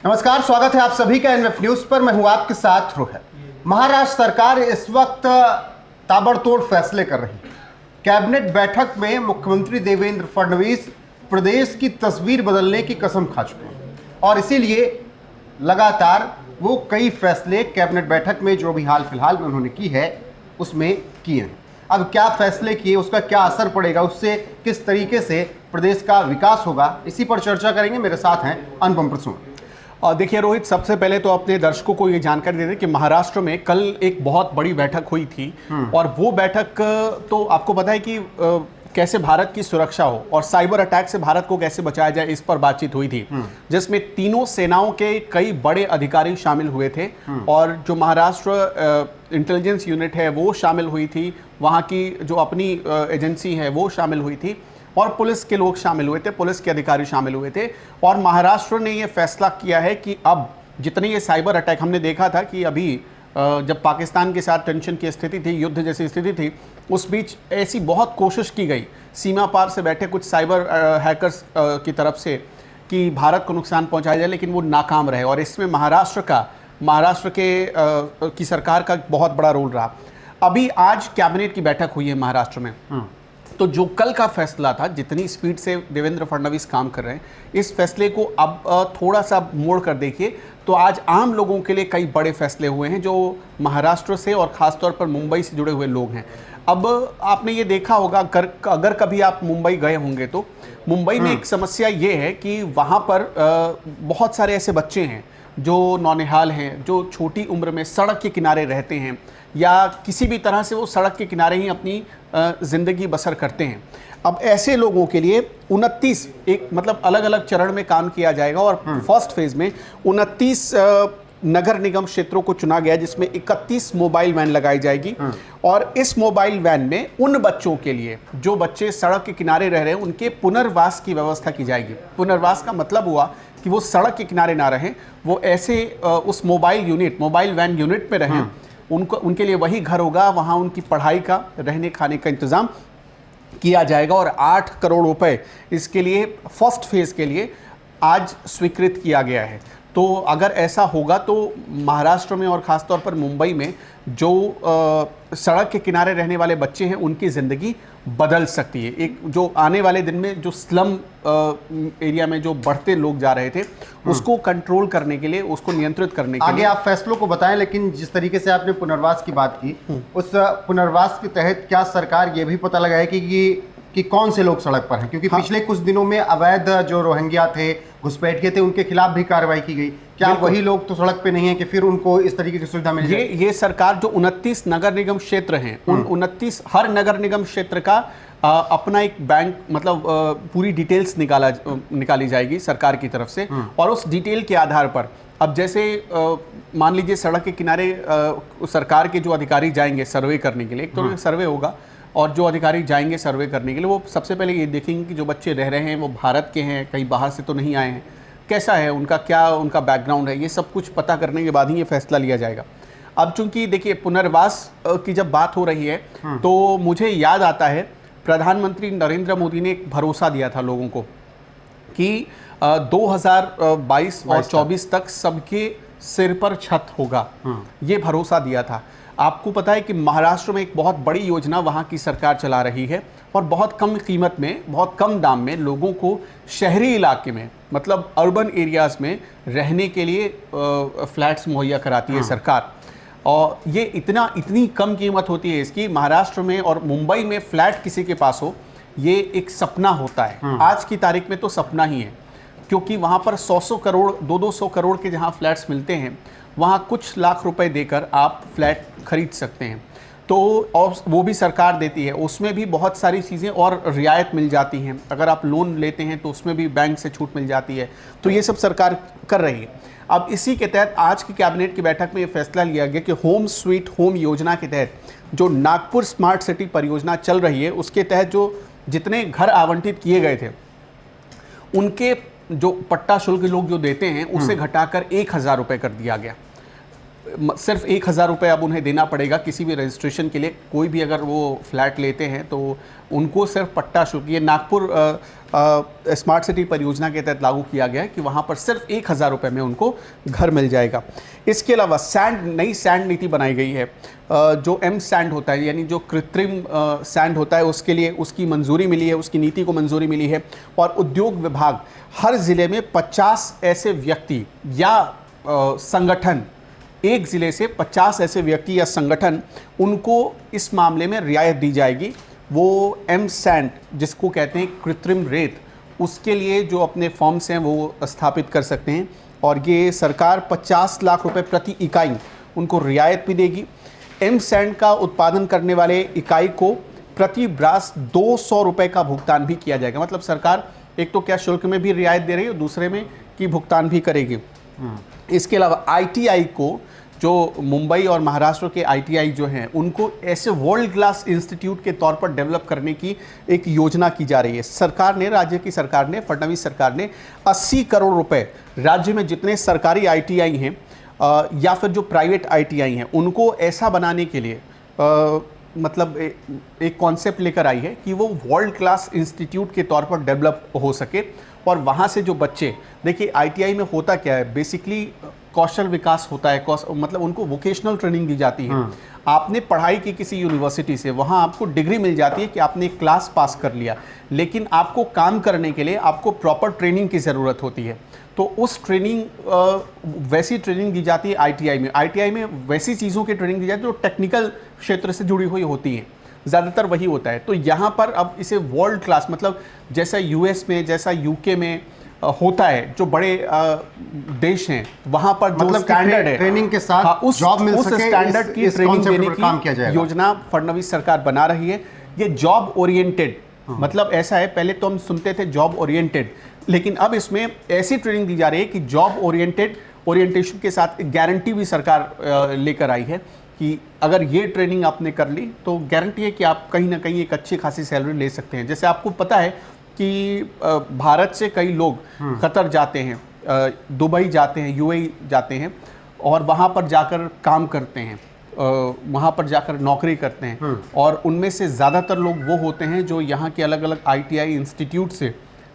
नमस्कार, स्वागत है आप सभी का एनएफ न्यूज पर। मैं हूं आपके साथ रोहित। महाराष्ट्र सरकार इस वक्त ताबड़तोड़ फैसले कर रही है। कैबिनेट बैठक में मुख्यमंत्री देवेंद्र फडणवीस प्रदेश की तस्वीर बदलने की कसम खा चुके हैं और इसीलिए लगातार वो कई फैसले कैबिनेट बैठक में जो भी हाल फिलहाल में उन्होंने की है उसमें किए हैं। अब क्या फैसले किए, उसका क्या असर पड़ेगा, उससे किस तरीके से प्रदेश का विकास होगा, इसी पर चर्चा करेंगे। मेरे साथ हैं अनुपम प्रसून। और देखिए रोहित, सबसे पहले तो अपने दर्शकों को ये जानकारी दे दें कि महाराष्ट्र में कल एक बहुत बड़ी बैठक हुई थी और वो बैठक तो आपको पता है कि कैसे भारत की सुरक्षा हो और साइबर अटैक से भारत को कैसे बचाया जाए, इस पर बातचीत हुई थी, जिसमें तीनों सेनाओं के कई बड़े अधिकारी शामिल हुए थे और जो महाराष्ट्र इंटेलिजेंस यूनिट है वो शामिल हुई थी, वहाँ की जो अपनी एजेंसी है वो शामिल हुई थी और पुलिस के लोग शामिल हुए थे, पुलिस के अधिकारी शामिल हुए थे। और महाराष्ट्र ने ये फैसला किया है कि अब जितने ये साइबर अटैक हमने देखा था कि अभी जब पाकिस्तान के साथ टेंशन की स्थिति थी, युद्ध जैसी स्थिति थी, उस बीच ऐसी बहुत कोशिश की गई सीमा पार से बैठे कुछ साइबर हैकर्स की तरफ से कि भारत को नुकसान पहुंचाया जाए, लेकिन वो नाकाम रहे। और इसमें महाराष्ट्र की सरकार का बहुत बड़ा रोल रहा। अभी आज कैबिनेट की बैठक हुई है महाराष्ट्र में, तो जो कल का फैसला था, जितनी स्पीड से देवेंद्र फडणवीस काम कर रहे हैं, इस फैसले को अब थोड़ा सा मोड़ कर देखिए तो आज आम लोगों के लिए कई बड़े फैसले हुए हैं जो महाराष्ट्र से और ख़ासतौर पर मुंबई से जुड़े हुए लोग हैं। अब आपने ये देखा होगा, अगर कभी आप मुंबई गए होंगे तो मुंबई में एक समस्या ये है कि वहाँ पर बहुत सारे ऐसे बच्चे हैं जो नौनिहाल हैं, जो छोटी उम्र में सड़क के किनारे रहते हैं या किसी भी तरह से वो सड़क के किनारे ही अपनी ज़िंदगी बसर करते हैं। अब ऐसे लोगों के लिए 29 मतलब अलग अलग चरण में काम किया जाएगा और फर्स्ट फेज में 29 नगर निगम क्षेत्रों को चुना गया, जिसमें 31 मोबाइल वैन लगाई जाएगी और इस मोबाइल वैन में उन बच्चों के लिए जो बच्चे सड़क के किनारे रह रहे हैं उनके पुनर्वास की व्यवस्था की जाएगी। पुनर्वास का मतलब हुआ कि वो सड़क के किनारे ना रहें, वो ऐसे उस मोबाइल वैन यूनिट में रहें, उनके लिए वही घर होगा, वहाँ उनकी पढ़ाई का, रहने खाने का इंतज़ाम किया जाएगा और 8 करोड़ रुपए इसके लिए फर्स्ट फेज़ के लिए आज स्वीकृत किया गया है। तो अगर ऐसा होगा तो महाराष्ट्र में और ख़ासतौर पर मुंबई में जो सड़क के किनारे रहने वाले बच्चे हैं उनकी ज़िंदगी बदल सकती है। एक जो आने वाले दिन में जो स्लम एरिया में जो बढ़ते लोग जा रहे थे उसको कंट्रोल करने के लिए, उसको नियंत्रित करने के लिए आगे आप फैसलों को बताएं, लेकिन जिस तरीके से आपने पुनर्वास की बात की, उस पुनर्वास के तहत क्या सरकार ये भी पता लगाए कि कौन से लोग सड़क पर हैं? क्योंकि पिछले कुछ दिनों में अवैध जो रोहिंग्या थे, घुसपैठिए थे, उनके खिलाफ भी कार्रवाई की गई। क्या वही लोग तो सड़क पे नहीं है कि फिर उनको इस तरीके की सुविधा मिल जाए? ये सरकार जो 29 नगर निगम क्षेत्र हैं, उन 29 हर नगर निगम क्षेत्र का अपना एक बैंक, मतलब पूरी डिटेल्स निकाली जाएगी सरकार की तरफ से और उस डिटेल के आधार पर अब जैसे मान लीजिए सड़क के किनारे सरकार के जो अधिकारी जाएंगे सर्वे करने के लिए, एक तो सर्वे होगा और जो अधिकारी जाएंगे सर्वे करने के लिए वो सबसे पहले ये देखेंगे कि जो बच्चे रह रहे हैं वो भारत के हैं, कहीं बाहर से तो नहीं आए हैं, कैसा है उनका, क्या उनका बैकग्राउंड है, ये सब कुछ पता करने के बाद ही ये फैसला लिया जाएगा। अब चूंकि देखिए पुनर्वास की जब बात हो रही है तो मुझे याद आता है प्रधानमंत्री नरेंद्र मोदी ने एक भरोसा दिया था लोगों को कि 2022 और 24 तक सबके सिर पर छत होगा, ये भरोसा दिया था। आपको पता है कि महाराष्ट्र में एक बहुत बड़ी योजना वहाँ की सरकार चला रही है और बहुत कम कीमत में, बहुत कम दाम में लोगों को शहरी इलाके में, मतलब अर्बन एरियाज़ में रहने के लिए फ्लैट्स मुहैया कराती है सरकार। और ये इतनी कम कीमत होती है इसकी, महाराष्ट्र में और मुंबई में फ्लैट किसी के पास हो ये एक सपना होता है। आज की तारीख में तो सपना ही है, क्योंकि वहाँ पर 100 करोड़ 200 करोड़ के जहाँ फ्लैट्स मिलते हैं वहाँ कुछ लाख रुपए देकर आप फ्लैट खरीद सकते हैं। तो और वो भी सरकार देती है, उसमें भी बहुत सारी चीज़ें और रियायत मिल जाती हैं। अगर आप लोन लेते हैं तो उसमें भी बैंक से छूट मिल जाती है। तो ये सब सरकार कर रही है। अब इसी के तहत आज की कैबिनेट की बैठक में ये फैसला लिया गया कि होम स्वीट होम योजना के तहत जो नागपुर स्मार्ट सिटी परियोजना चल रही है उसके तहत जो जितने घर आवंटित किए गए थे उनके जो पट्टा शुल्क लोग जो देते हैं उसे घटाकर 1,000 रुपये कर दिया गया। सिर्फ 1,000 रुपये अब उन्हें देना पड़ेगा किसी भी रजिस्ट्रेशन के लिए। कोई भी अगर वो फ्लैट लेते हैं तो उनको सिर्फ पट्टा शुल्क, ये नागपुर स्मार्ट सिटी परियोजना के तहत लागू किया गया है कि वहाँ पर सिर्फ 1,000 रुपये में उनको घर मिल जाएगा। इसके अलावा नई सैंड नीति बनाई गई है। जो एम सैंड होता है, यानी जो कृत्रिम सैंड होता है, उसके लिए उसकी मंजूरी मिली है, उसकी नीति को मंजूरी मिली है। और उद्योग विभाग हर ज़िले में 50 ऐसे व्यक्ति या संगठन, एक ज़िले से 50 ऐसे व्यक्ति या संगठन, उनको इस मामले में रियायत दी जाएगी। वो एम सैंड जिसको कहते हैं कृत्रिम रेत, उसके लिए जो अपने फॉर्म्स हैं वो स्थापित कर सकते हैं। और ये सरकार 50 लाख रुपए प्रति इकाई उनको रियायत भी देगी। एम सैंड का उत्पादन करने वाले इकाई को प्रति ब्रास 200 रुपये का भुगतान भी किया जाएगा। मतलब सरकार एक तो क्या शुल्क में भी रियायत दे रही है और दूसरे में की भुगतान भी करेगी। इसके अलावा आईटीआई को, जो मुंबई और महाराष्ट्र के आईटीआई जो हैं, उनको ऐसे वर्ल्ड क्लास इंस्टीट्यूट के तौर पर डेवलप करने की एक योजना की जा रही है। सरकार ने, राज्य की सरकार ने, फडणवीस सरकार ने 80 करोड़ रुपए राज्य में जितने सरकारी आईटीआई हैं या फिर जो प्राइवेट आईटीआई हैं, उनको ऐसा बनाने के लिए मतलब एक कॉन्सेप्ट लेकर आई है कि वो वर्ल्ड क्लास इंस्टीट्यूट के तौर पर डेवलप हो सके। और वहाँ से जो बच्चे, देखिए आईटीआई में होता क्या है, बेसिकली कौशल विकास होता है, मतलब उनको वोकेशनल ट्रेनिंग दी जाती है। आपने पढ़ाई की किसी यूनिवर्सिटी से, वहाँ आपको डिग्री मिल जाती है कि आपने एक क्लास पास कर लिया, लेकिन आपको काम करने के लिए आपको प्रॉपर ट्रेनिंग की ज़रूरत होती है। तो उस ट्रेनिंग, वैसी ट्रेनिंग दी जाती है आईटीआई में। आईटीआई में वैसी चीज़ों की ट्रेनिंग दी जाती है जो टेक्निकल क्षेत्र से जुड़ी हुई होती हैं, ज़्यादातर वही होता है। तो यहाँ पर अब इसे वर्ल्ड क्लास, मतलब जैसा यूएस में, जैसा यूके में होता है, जो बड़े देश हैं, वहाँ पर जो मतलब स्टैंडर्ड है, ट्रेनिंग के साथ जॉब मिल सके, स्टैंडर्ड की ट्रेनिंग देने की योजना फडणवीस सरकार बना रही है। ये जॉब ओरिएंटेड, मतलब ऐसा है, पहले तो हम सुनते थे जॉब ओरिएंटेड, लेकिन अब इसमें ऐसी ट्रेनिंग दी जा रही है कि जॉब ओरिएंटेशन के साथ गारंटी भी सरकार लेकर आई है कि अगर ये ट्रेनिंग आपने कर ली तो गारंटी है कि आप कहीं ना कहीं एक अच्छी खासी सैलरी ले सकते हैं। जैसे आपको पता है कि भारत से कई लोग कतर जाते हैं, दुबई जाते हैं, यूएई जाते हैं और वहाँ पर जाकर काम करते हैं, वहाँ पर जाकर नौकरी करते हैं। और उनमें से ज़्यादातर लोग वो होते हैं जो यहाँ के अलग अलग आईटीआई इंस्टीट्यूट से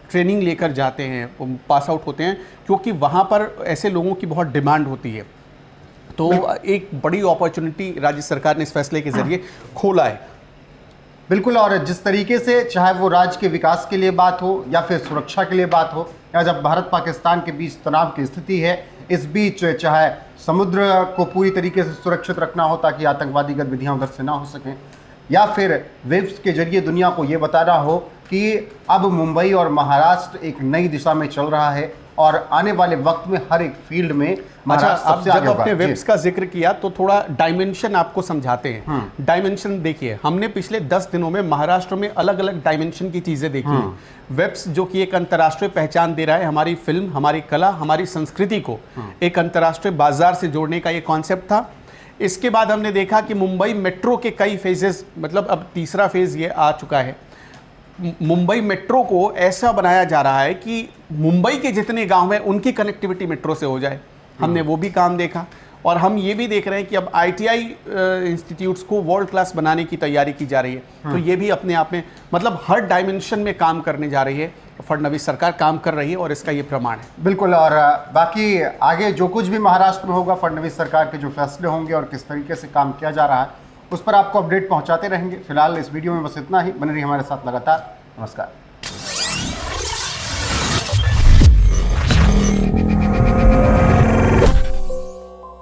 ट्रेनिंग लेकर जाते हैं, पास आउट होते हैं, क्योंकि वहाँ पर ऐसे लोगों की बहुत डिमांड होती है। तो एक बड़ी अपॉर्चुनिटी राज्य सरकार ने इस फैसले के जरिए खोला है। बिल्कुल। और जिस तरीके से, चाहे वो राज्य के विकास के लिए बात हो या फिर सुरक्षा के लिए बात हो, या जब भारत पाकिस्तान के बीच तनाव की स्थिति है, इस बीच चाहे समुद्र को पूरी तरीके से सुरक्षित रखना हो ताकि आतंकवादी गतिविधियां उधर से ना हो सकें, या फिर वेव्स के जरिए दुनिया को ये बताना हो कि अब मुंबई और महाराष्ट्र एक नई दिशा में चल रहा है और आने वाले वक्त में हर एक फील्ड में महाराष्ट्र सबसे आगे होगा। आपने वेब्स का जिक्र किया तो थोड़ा डायमेंशन आपको समझाते हैं। डायमेंशन देखिए, हमने पिछले 10 दिनों में महाराष्ट्र में अलग अलग डायमेंशन की चीजें देखी हैं। वेब्स जो कि एक अंतर्राष्ट्रीय पहचान दे रहा है, हमारी फिल्म, हमारी कला, हमारी संस्कृति को एक अंतर्राष्ट्रीय बाजार से जोड़ने का ये कॉन्सेप्ट था। इसके बाद हमने देखा कि मुंबई मेट्रो के कई फेजेस, मतलब अब तीसरा फेज ये आ चुका है। मुंबई मेट्रो को ऐसा बनाया जा रहा है कि मुंबई के जितने गांव हैं उनकी कनेक्टिविटी मेट्रो से हो जाए। हमने वो भी काम देखा। और हम ये भी देख रहे हैं कि अब आईटीआई इंस्टीट्यूट्स को वर्ल्ड क्लास बनाने की तैयारी की जा रही है। तो ये भी अपने आप में, मतलब हर डायमेंशन में काम करने जा रही है, फडणवीस सरकार काम कर रही है और इसका ये प्रमाण है। बिल्कुल। और बाकी आगे जो कुछ भी महाराष्ट्र में होगा, फडणवीस सरकार के जो फैसले होंगे और किस तरीके से काम किया जा रहा है, उस पर आपको अपडेट पहुंचाते रहेंगे। फिलहाल इस वीडियो में बस इतना ही। बने रहिए हमारे साथ लगातार। नमस्कार।